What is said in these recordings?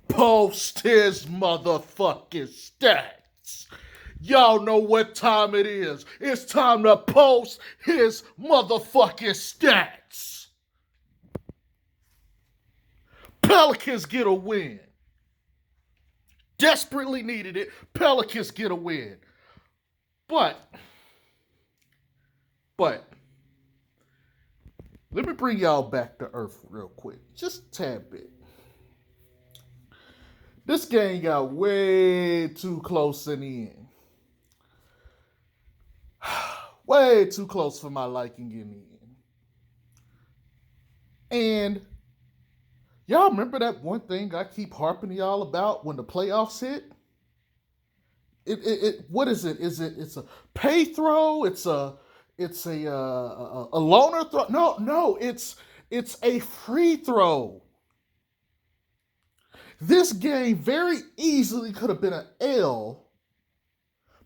Post his motherfucking stats. Y'all know what time it is. It's time to post his motherfucking stats. Pelicans get a win. Desperately needed it. Pelicans get a win. But, but, let me bring y'all back to earth real quick. Just a tad bit. This game got way too close in the end. Way too close for my liking in the end. And y'all remember that one thing I keep harping to y'all about when the playoffs hit? What is it? It's a pay throw? It's a loner throw? No, it's a free throw. This game very easily could have been an L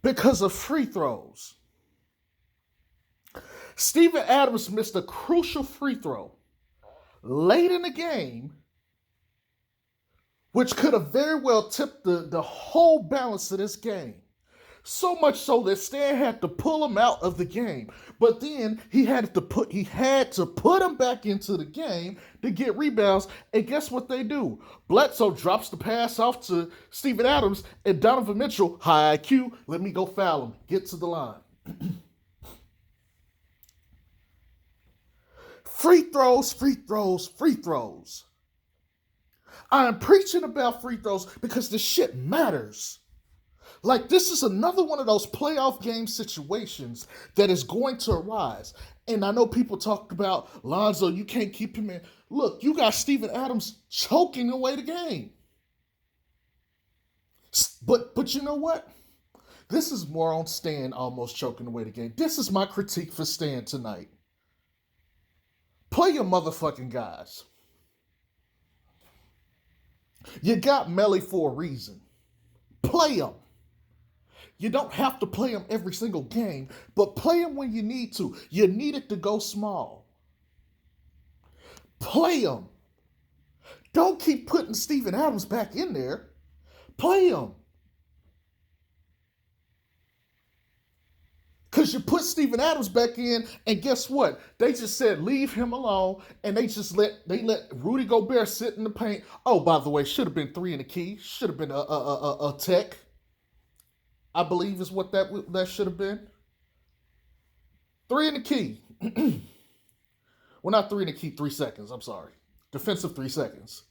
because of free throws. Steven Adams missed a crucial free throw late in the game, which could have very well tipped the whole balance of this game. So much so that Stan had to pull him out of the game. But then he had to put him back into the game to get rebounds. And guess what they do? Bledsoe drops the pass off to Steven Adams, and Donovan Mitchell, high IQ, let me go foul him. Get to the line. Free throws, free throws, free throws. I'm preaching about free throws because this shit matters. Like, this is another one of those playoff game situations that is going to arise. And I know people talked about Lonzo, you can't keep him in. Look, you got Steven Adams choking away the game. But you know what? This is more on Stan almost choking away the game. This is my critique for Stan tonight. Play your motherfucking guys. You got Melly for a reason. Play them. You don't have to play them every single game, but play them when you need to. You need it to go small. Play them. Don't keep putting Steven Adams back in there. Play him. Because you put Steven Adams back in, and guess what? They just said leave him alone, and they let Rudy Gobert sit in the paint. Oh, by the way, should have been 3 in the key. Should have been a tech. I believe is what that should have been. 3 in the key. Well, not 3 in the key, 3 seconds. I'm sorry. Defensive 3 seconds.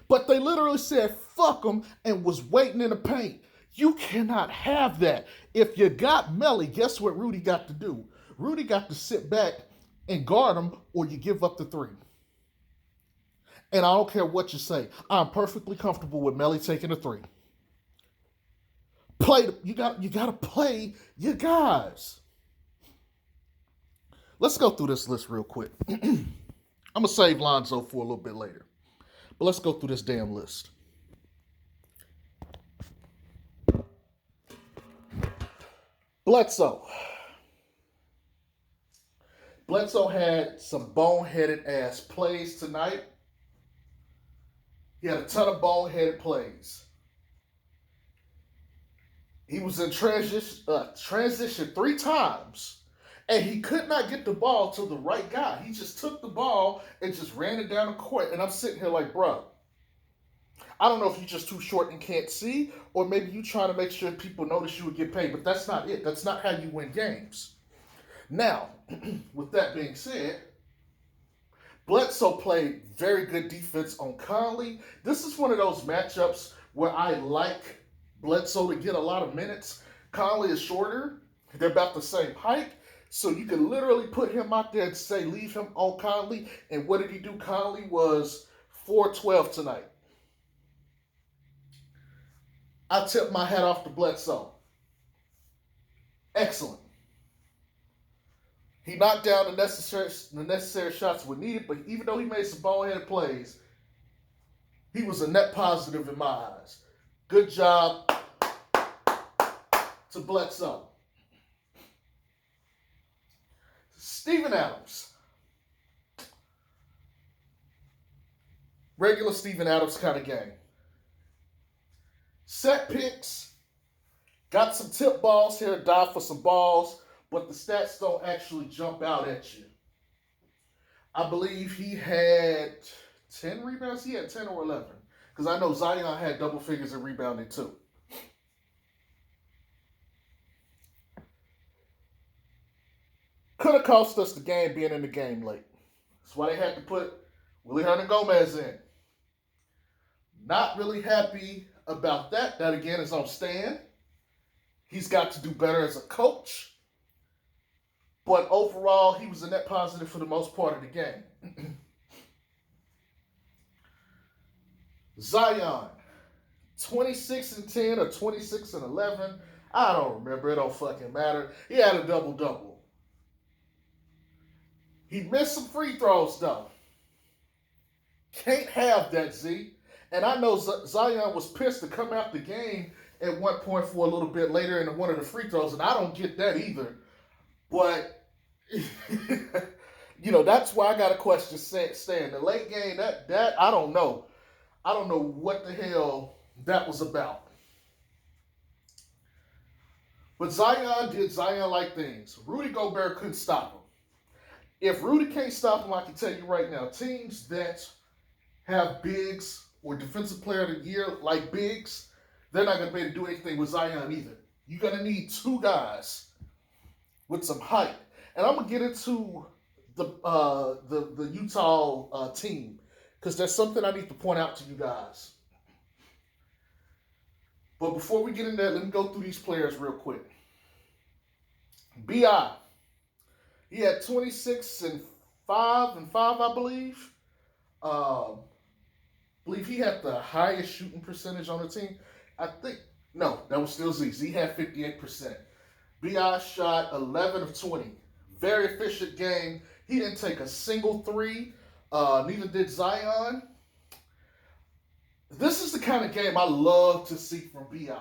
But they literally said fuck him and was waiting in the paint. You cannot have that. If you got Melly, guess what Rudy got to do? Rudy got to sit back and guard him, or you give up the 3. And I don't care what you say. I'm perfectly comfortable with Melly taking a 3. You got to play your guys. Let's go through this list real quick. I'm gonna save Lonzo for a little bit later. But let's go through this damn list. Bledsoe. Bledsoe had some boneheaded ass plays tonight. He had a ton of boneheaded plays. He was in transition 3 times, and he could not get the ball to the right guy. He just took the ball and just ran it down the court. And I'm sitting here like, bro, I don't know if you're just too short and can't see, or maybe you trying to make sure people notice you would get paid, but that's not it. That's not how you win games. Now, with that being said, Bledsoe played very good defense on Conley. This is one of those matchups where I like Bledsoe to get a lot of minutes. Conley is shorter. They're about the same height. So you can literally put him out there and say, leave him on Conley. And what did he do? Conley was 4-12 tonight. I tip my hat off to Bledsoe. Excellent. He knocked down the necessary shots when needed, but even though he made some ball-headed plays, he was a net positive in my eyes. Good job to Bledsoe. Steven Adams. Regular Steven Adams kind of game. Set picks, got some tip balls here, dive for some balls, but the stats don't actually jump out at you. I believe he had 10 rebounds. He had 10 or 11. Because I know Zion had double figures in rebounding too. Could have cost us the game being in the game late. That's why they had to put Willie Hernangomez in. Not really happy about that. That again is on Stan. He's got to do better as a coach. But overall, he was a net positive for the most part of the game. Zion, 26 and 10 or 26 and 11. I don't remember. It don't fucking matter. He had a double-double. He missed some free throws, though. Can't have that, Z. And I know Zion was pissed to come out the game at one point for a little bit later in one of the free throws, and I don't get that either. But, that's why I got a question Stan. The late game, that I don't know. I don't know what the hell that was about. But Zion did Zion-like things. Rudy Gobert couldn't stop him. If Rudy can't stop him, I can tell you right now, teams that have bigs or defensive player of the year like bigs, they're not going to be able to do anything with Zion either. You're going to need two guys with some height. And I'm going to get into the Utah team because there's something I need to point out to you guys. But before we get in there, let me go through these players real quick. B.I. He had 26 and 5, I believe. Believe he had the highest shooting percentage on the team. No, that was still Z. Z had 58%. B.I. shot 11 of 20. Very efficient game. He didn't take a single three. Neither did Zion. This is the kind of game I love to see from B.I.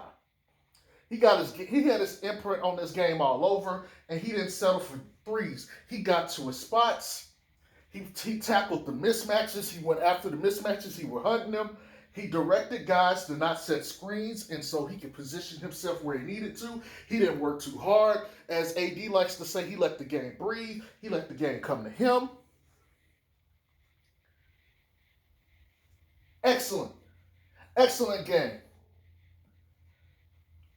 He had his imprint on this game all over, and he didn't settle for threes. He got to his spots. He tackled the mismatches. He went after the mismatches. He was hunting them. He directed guys to not set screens, and so he could position himself where he needed to. He didn't work too hard. As AD likes to say, he let the game breathe. He let the game come to him. Excellent game.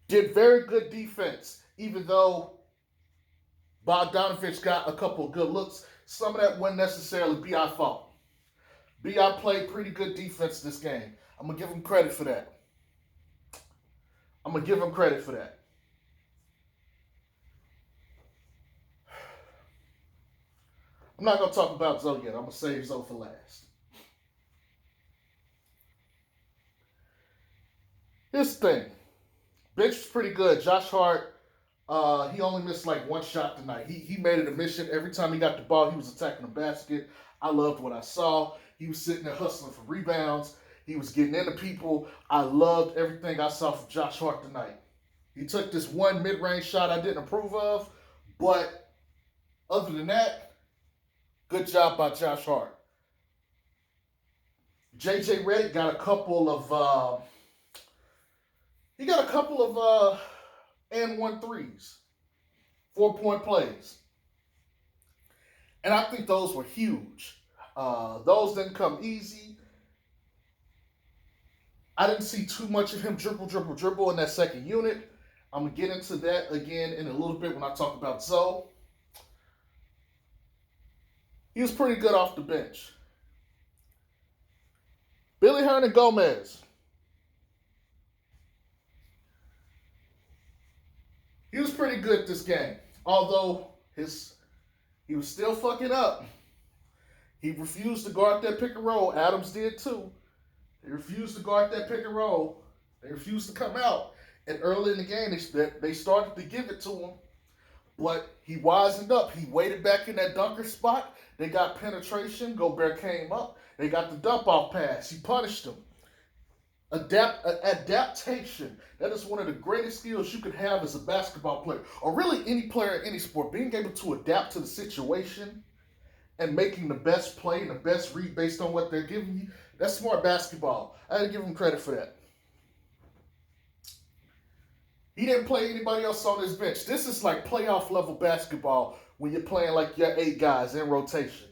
Did very good defense, even though Bogdanovich got a couple of good looks. Some of that wasn't necessarily B.I. fault. B.I. played pretty good defense this game. I'm going to give him credit for that. I'm not going to talk about Zoe yet. I'm going to save Zoe for last. Here's the thing. Bench was pretty good. Josh Hart, he only missed like one shot tonight. He made it a mission. Every time he got the ball, he was attacking the basket. I loved what I saw. He was sitting there hustling for rebounds. He was getting into people. I loved everything I saw from Josh Hart tonight. He took this one mid-range shot I didn't approve of, but other than that, good job by Josh Hart. JJ Redick got a couple of and 1 threes, 4-point plays. And I think those were huge. Those didn't come easy. I didn't see too much of him dribble in that second unit. I'm going to get into that again in a little bit when I talk about Zoe. He was pretty good off the bench. Billy Hernangomez. He was pretty good this game, although he was still fucking up. He refused to guard that pick and roll. Adams did too. They refused to guard that pick and roll. They refused to come out. And early in the game, they started to give it to him. But he wisened up. He waited back in that dunker spot. They got penetration. Gobert came up. They got the dump-off pass. He punished him. Adaptation. That is one of the greatest skills you could have as a basketball player, or really any player in any sport. Being able to adapt to the situation and making the best play and the best read based on what they're giving you. That's smart basketball. I gotta give him credit for that. He didn't play anybody else on his bench. This is like playoff level basketball when you're playing like your 8 guys in rotation.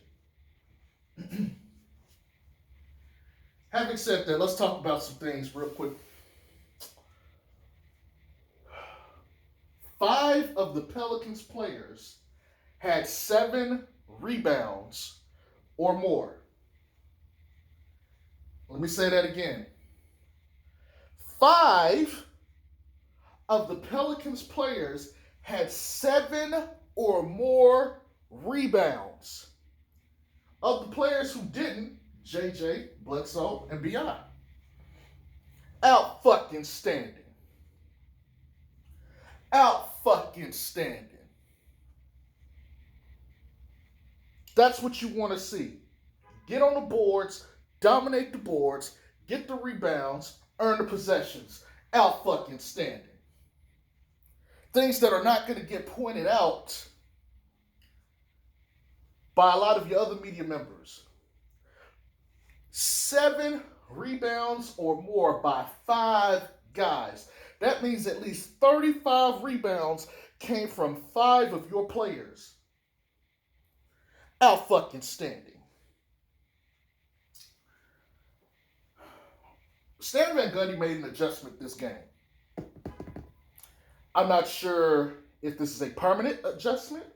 Having said that, let's talk about some things real quick. 5 of the Pelicans players had 7 rebounds or more. Let me say that again. 5 of the Pelicans players had 7 or more rebounds. Of the players who didn't, JJ, Bledsoe, and B.I. Out fucking standing. Out fucking standing. That's what you want to see. Get on the boards, dominate the boards, get the rebounds, earn the possessions. Out fucking standing. Things that are not going to get pointed out by a lot of your other media members. 7 rebounds or more by 5 guys. That means at least 35 rebounds came from 5 of your players. Out fucking standing. Stan Van Gundy made an adjustment this game. I'm not sure if this is a permanent adjustment,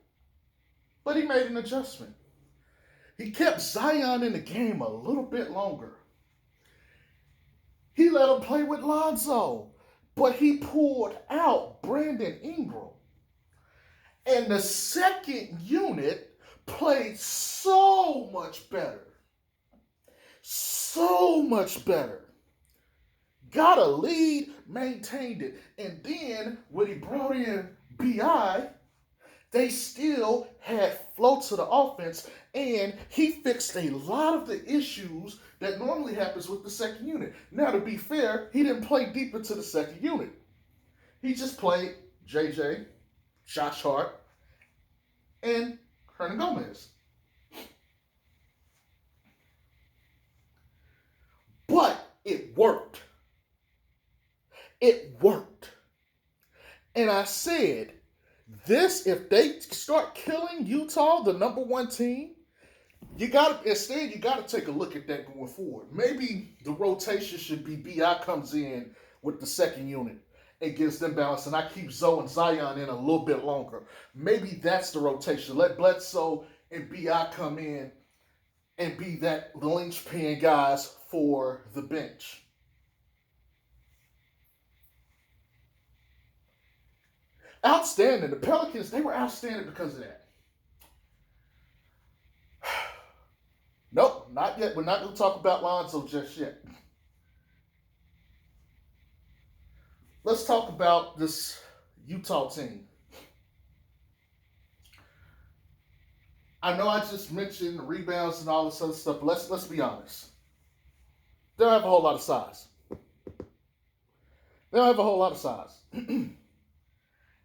but he made an adjustment. He kept Zion in the game a little bit longer. He let him play with Lonzo, but he pulled out Brandon Ingram. And the second unit played so much better. So much better. Got a lead, maintained it. And then when he brought in B.I., they still had flow to the offense, and he fixed a lot of the issues that normally happens with the second unit. Now, to be fair, he didn't play deep into the second unit. He just played JJ, Josh Hart, and Hernan Gomez. But it worked. It worked. And I said, if they start killing Utah, the number 1 team, you gotta take a look at that going forward. Maybe the rotation should be B.I. comes in with the second unit and gives them balance, and I keep Zoe and Zion in a little bit longer. Maybe that's the rotation. Let Bledsoe and B.I. come in and be the linchpin guys for the bench. Outstanding. The Pelicans, they were outstanding because of that. Nope, not yet. We're not going to talk about Lonzo just yet. Let's talk about this Utah team. I know I just mentioned the rebounds and all this other stuff, but let's be honest. They don't have a whole lot of size.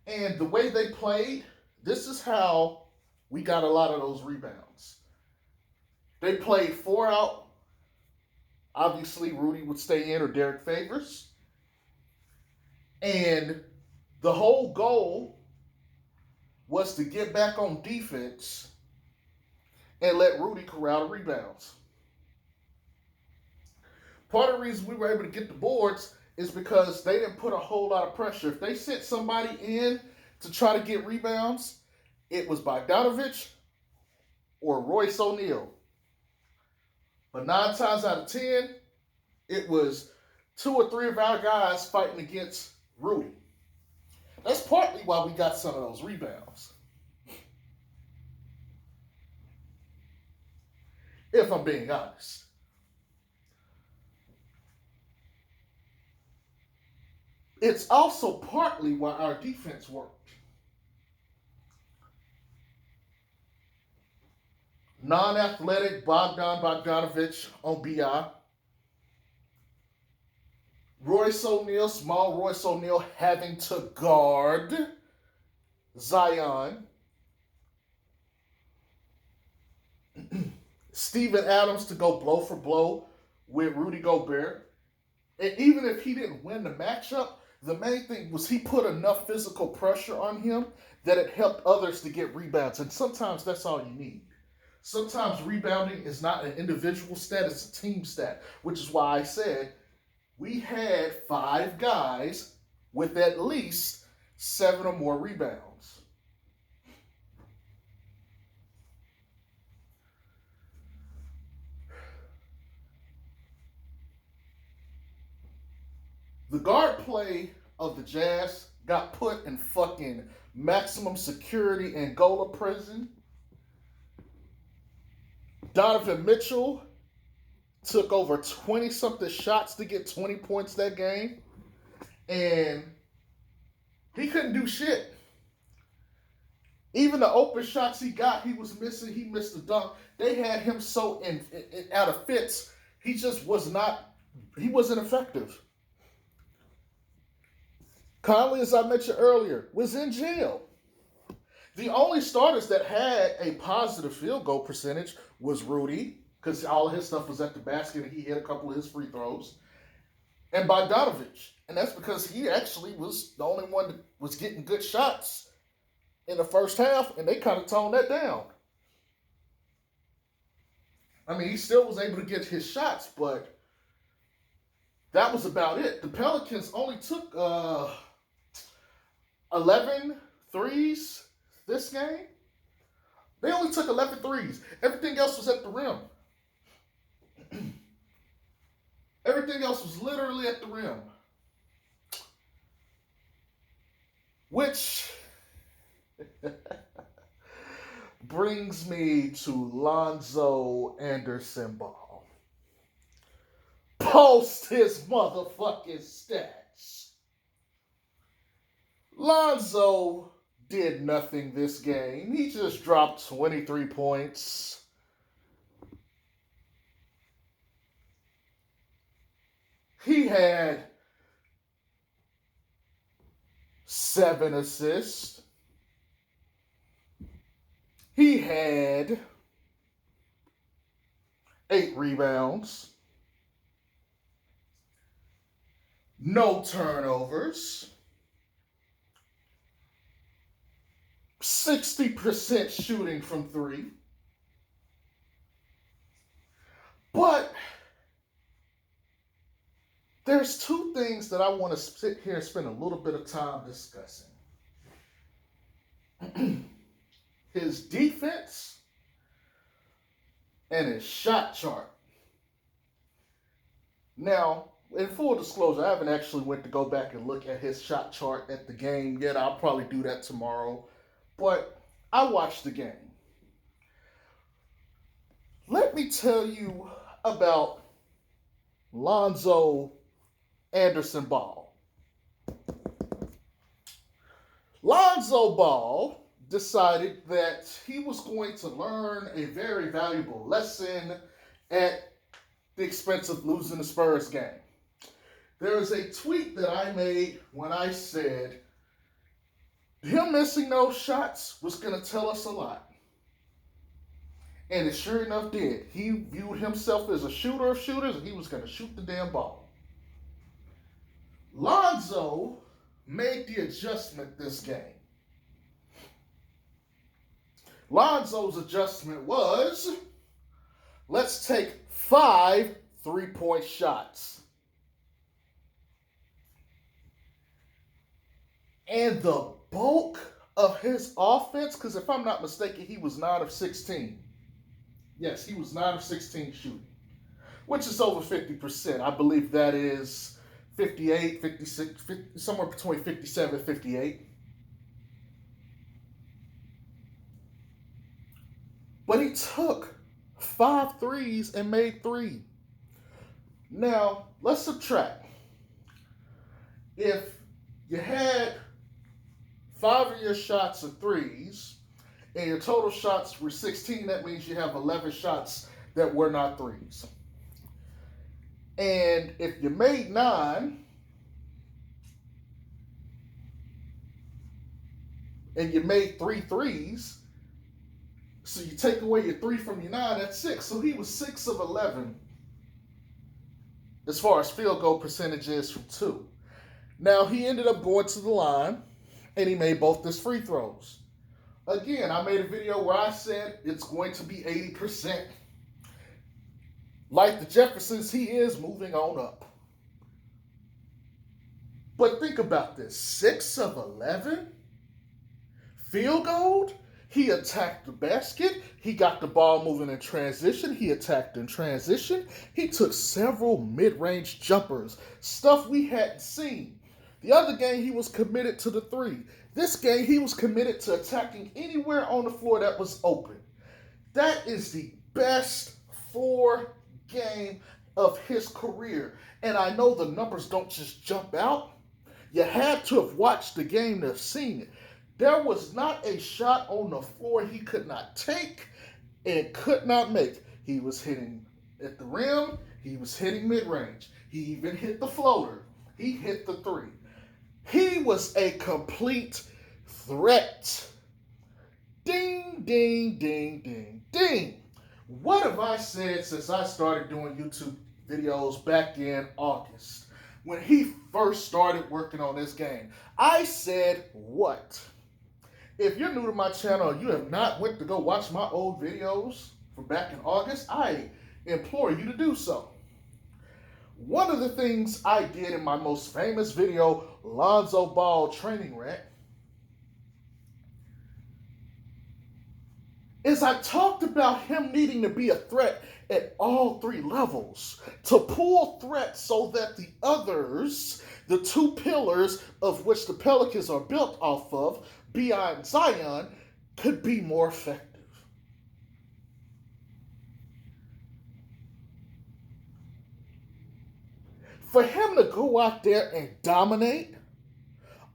And the way they played, this is how we got a lot of those rebounds. They played 4 out. Obviously, Rudy would stay in or Derek Favors. And the whole goal was to get back on defense and let Rudy corral the rebounds. Part of the reason we were able to get the boards is because they didn't put a whole lot of pressure. If they sent somebody in to try to get rebounds, it was Bogdanovich or Royce O'Neal. But 9 times out of 10, it was 2 or 3 of our guys fighting against Rudy. That's partly why we got some of those rebounds. If I'm being honest. It's also partly why our defense worked. Non-athletic Bogdanovich on B.I. Royce O'Neal, small Royce O'Neal having to guard Zion. Steven Adams to go blow for blow with Rudy Gobert. And even if he didn't win the matchup, the main thing was he put enough physical pressure on him that it helped others to get rebounds. And sometimes that's all you need. Sometimes rebounding is not an individual stat, it's a team stat, which is why I said we had 5 guys with at least 7 or more rebounds. The guard play of the Jazz got put in fucking maximum security Angola prison. Donovan Mitchell took over 20-something shots to get 20 points that game. And he couldn't do shit. Even the open shots he got, he was missing. He missed the dunk. They had him so out of fits. He just he wasn't effective. Conley, as I mentioned earlier, was in jail. The only starters that had a positive field goal percentage was Rudy, because all of his stuff was at the basket and he hit a couple of his free throws, and Bogdanovich. And that's because he actually was the only one that was getting good shots in the first half, and they kind of toned that down. I mean, he still was able to get his shots, but that was about it. The Pelicans only took 11 threes this game. They only took 11 threes. Everything else was at the rim. Everything else was literally at the rim. Which brings me to Lonzo Anderson Ball. Post his motherfucking stats. Lonzo did nothing this game. He just dropped 23 points. He had 7 assists. He had 8 rebounds. No turnovers. 60% shooting from 3. But there's 2 things that I want to sit here and spend a little bit of time discussing. His defense and his shot chart. Now, in full disclosure, I haven't actually went to go back and look at his shot chart at the game yet. I'll probably do that tomorrow. But I watched the game. Let me tell you about Lonzo Anderson Ball. Lonzo Ball decided that he was going to learn a very valuable lesson at the expense of losing the Spurs game. There was a tweet that I made when I said him missing those shots was going to tell us a lot. And it sure enough did. He viewed himself as a shooter of shooters, and he was going to shoot the damn ball. Lonzo made the adjustment this game. Lonzo's adjustment was, let's take 5 3-point shots. And the bulk of his offense, because if I'm not mistaken, he was 9 of 16. Yes, he was 9 of 16 shooting, which is over 50%. I believe that is 58, 56, 50, somewhere between 57 and 58. But he took 5 threes and made 3. Now, let's subtract. If you had 5 of your shots are threes, and your total shots were 16, that means you have 11 shots that were not threes. And if you made 9, and you made 3 threes, so you take away your 3 from your 9, that's 6. So he was 6 of 11 as far as field goal percentages from two. Now, he ended up going to the line, and he made both his free throws. Again, I made a video where I said it's going to be 80%. Like the Jeffersons, he is moving on up. But think about this, 6 of 11 field goal. He attacked the basket. He got the ball moving in transition. He attacked in transition. He took several mid-range jumpers, stuff we hadn't seen. The other game, he was committed to the three. This game, he was committed to attacking anywhere on the floor that was open. That is the best 4-game of his career. And I know the numbers don't just jump out. You had to have watched the game to have seen it. There was not a shot on the floor he could not take and could not make. He was hitting at the rim. He was hitting mid-range. He even hit the floater. He hit the three. He was a complete threat. Ding, ding, ding, ding, ding. What have I said since I started doing YouTube videos back in August when he first started working on this game? I said what? If you're new to my channel and you have not went to go watch my old videos from back in August, I implore you to do so. One of the things I did in my most famous video, Lonzo Ball Training Rant, is I talked about him needing to be a threat at all three levels, to pull threats so that the others, the two pillars of which the Pelicans are built off of, B.I. and Zion, could be more effective. For him to go out there and dominate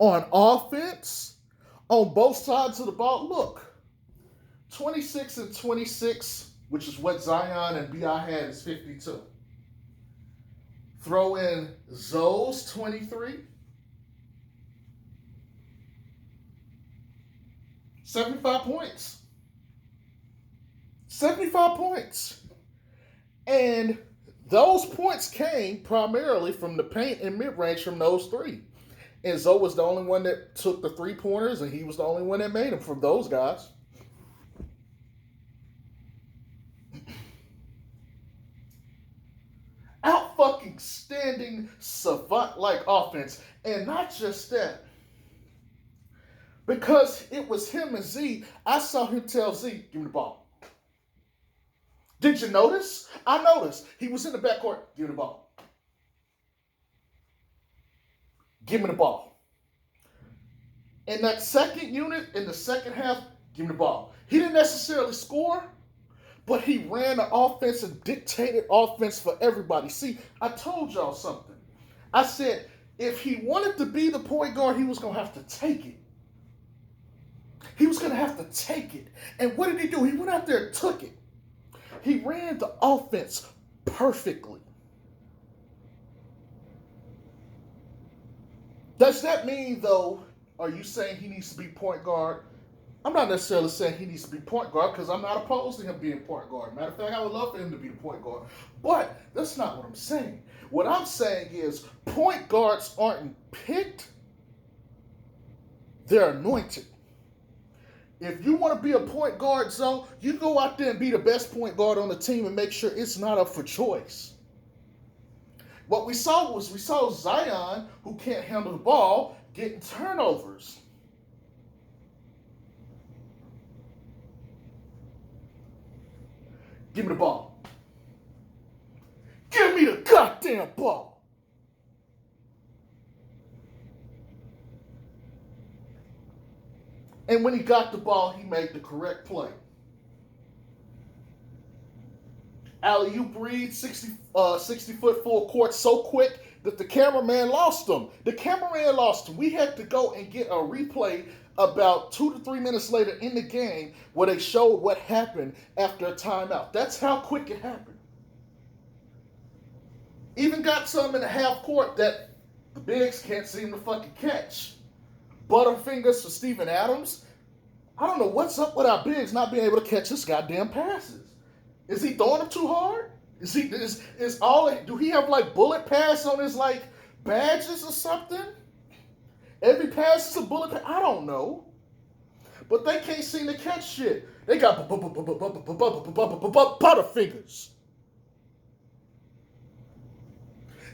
on offense, on both sides of the ball, look, 26 and 26, which is what Zion and B.I. had, is 52. Throw in Zoe's 23. 75 points. 75 points. And those points came primarily from the paint and mid-range from those three. And Zoe was the only one that took the three-pointers, and he was the only one that made them from those guys. Out fucking standing savant-like offense. And not just that. Because it was him and Z, I saw him tell Z, give me the ball. Did you notice? I noticed. He was in the backcourt, give me the ball. Give me the ball. In that second unit, in the second half, give me the ball. He didn't necessarily score, but he ran the offense and dictated offense for everybody. See, I told y'all something. I said, if he wanted to be the point guard, he was going to have to take it. He was going to have to take it. And what did he do? He went out there and took it. He ran the offense perfectly. Does that mean, though, are you saying he needs to be point guard? I'm not necessarily saying he needs to be point guard because I'm not opposed to him being point guard. Matter of fact, I would love for him to be the point guard. But that's not what I'm saying. What I'm saying is point guards aren't picked. They're anointed. If you want to be a point guard, Zoe, you go out there and be the best point guard on the team and make sure it's not up for choice. What we saw Zion, who can't handle the ball, getting turnovers. Give me the ball. Give me the goddamn ball. And when he got the ball, he made the correct play. Alley-oop read, 60-foot full court so quick that the cameraman lost him. The cameraman lost him. We had to go and get a replay about 2 to 3 minutes later in the game where they showed what happened after a timeout. That's how quick it happened. Even got some in the half court that the bigs can't seem to fucking catch. Butterfingers for Steven Adams. I don't know what's up with our bigs not being able to catch his goddamn passes. Is he throwing them too hard? Do he have like bullet pass on his like badges or something? Every pass is a bullet pass. I don't know. But they can't seem to catch shit. They got butterfingers.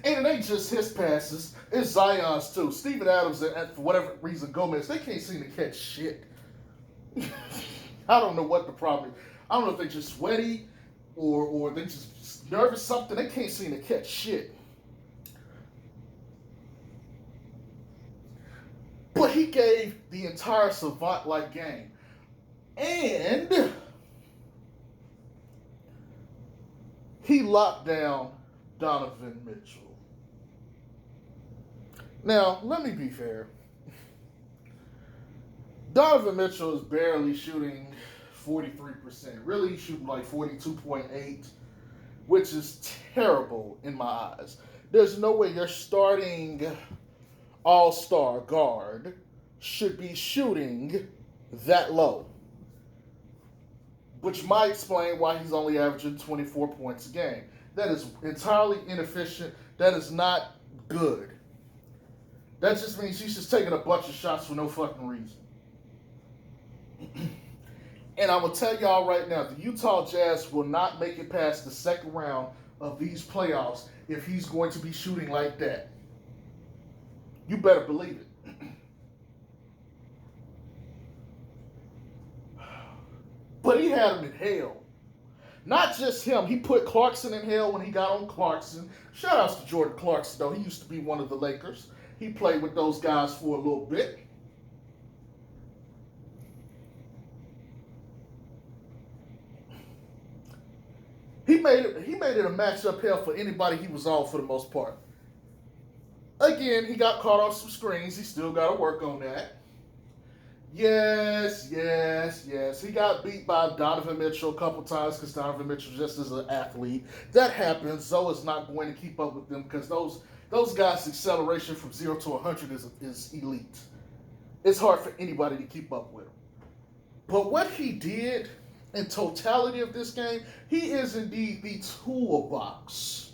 And it ain't just his passes. It's Zion's too. Steven Adams and for whatever reason Gomez, they can't seem to catch shit. I don't know what the problem is. I don't know if they're just sweaty or they just nervous something. They can't seem to catch shit. But he gave the entire Savant-like game. And he locked down Donovan Mitchell. Now, let me be fair. Donovan Mitchell is barely shooting 43%. Really, he's shooting like 42.8, which is terrible in my eyes. There's no way your starting all-star guard should be shooting that low. Which might explain why he's only averaging 24 points a game. That is entirely inefficient. That is not good. That just means he's just taking a bunch of shots for no fucking reason. And I'm going to tell y'all right now, the Utah Jazz will not make it past the second round of these playoffs if he's going to be shooting like that. You better believe it. But he had him in hell. Not just him. He put Clarkson in hell when he got on Clarkson. Shout outs to Jordan Clarkson, though. He used to be one of the Lakers. He played with those guys for a little bit. He made it a matchup hell for anybody he was on for the most part. Again, he got caught off some screens. He still got to work on that. Yes. He got beat by Donovan Mitchell a couple times because Donovan Mitchell just is an athlete. That happens. Zoe's not going to keep up with them because those guys' acceleration from 0 to 100 is elite. It's hard for anybody to keep up with him. But what he did in totality of this game, he is indeed the toolbox.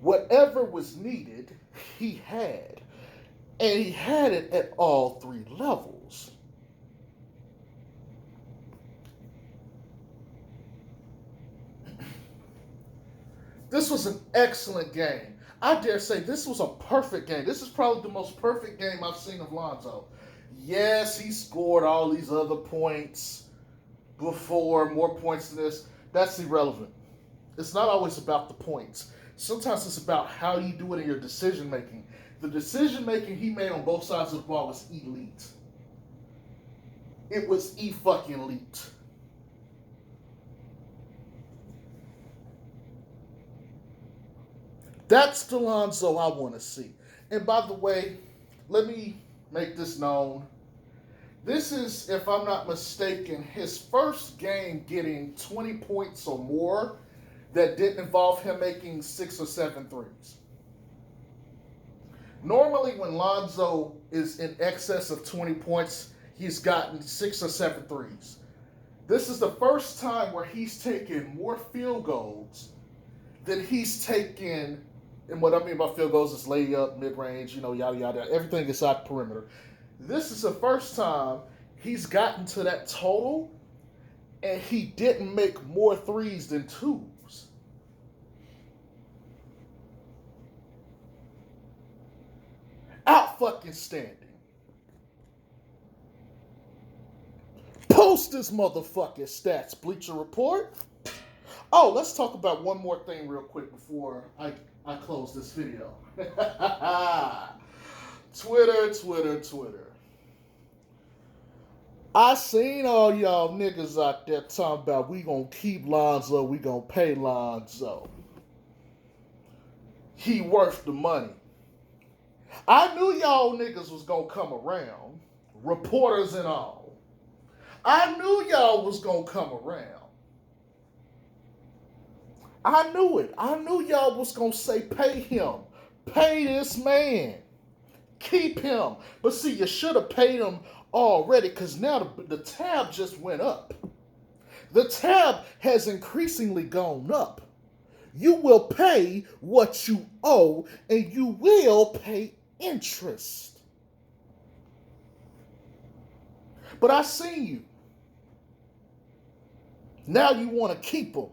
Whatever was needed, he had. And he had it at all three levels. This was an excellent game. I dare say this was a perfect game. This is probably the most perfect game I've seen of Lonzo. Yes, he scored all these other points before, more points than this. That's irrelevant. It's not always about the points. Sometimes it's about how you do it in your decision making. The decision making he made on both sides of the ball was elite. It was fucking elite. That's the Lonzo I want to see. And by the way, let me make this known. This is, if I'm not mistaken, his first game getting 20 points or more that didn't involve him making 6 or 7 threes. Normally, when Lonzo is in excess of 20 points, he's gotten 6 or 7 threes. This is the first time where he's taken more field goals than he's taken. And what I mean by field goals is layup, mid-range, yada, yada, everything inside the perimeter. This is the first time he's gotten to that total, and he didn't make more threes than twos. Out fucking standing. Post this motherfucking stats, Bleacher Report. Oh, let's talk about one more thing real quick before I close this video. Twitter. I seen all y'all niggas out there talking about we gonna keep Lonzo, we gonna pay Lonzo. He worth the money. I knew y'all niggas was gonna come around, reporters and all. I knew y'all was gonna come around. I knew it. I knew y'all was gonna say pay him. Pay this man. Keep him. But see, you should have paid him already because now the tab just went up. The tab has increasingly gone up. You will pay what you owe, and you will pay interest. But I seen you. Now you want to keep them.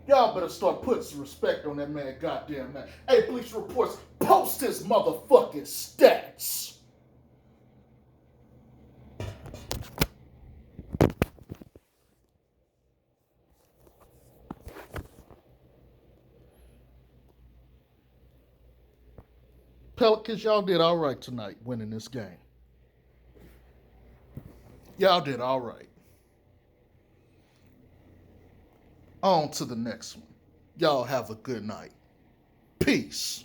Y'all better start putting some respect on that man, goddamn man. Hey, police reports, post his motherfucking stats. Pelicans, y'all did all right tonight winning this game. Y'all did all right. On to the next one. Y'all have a good night. Peace.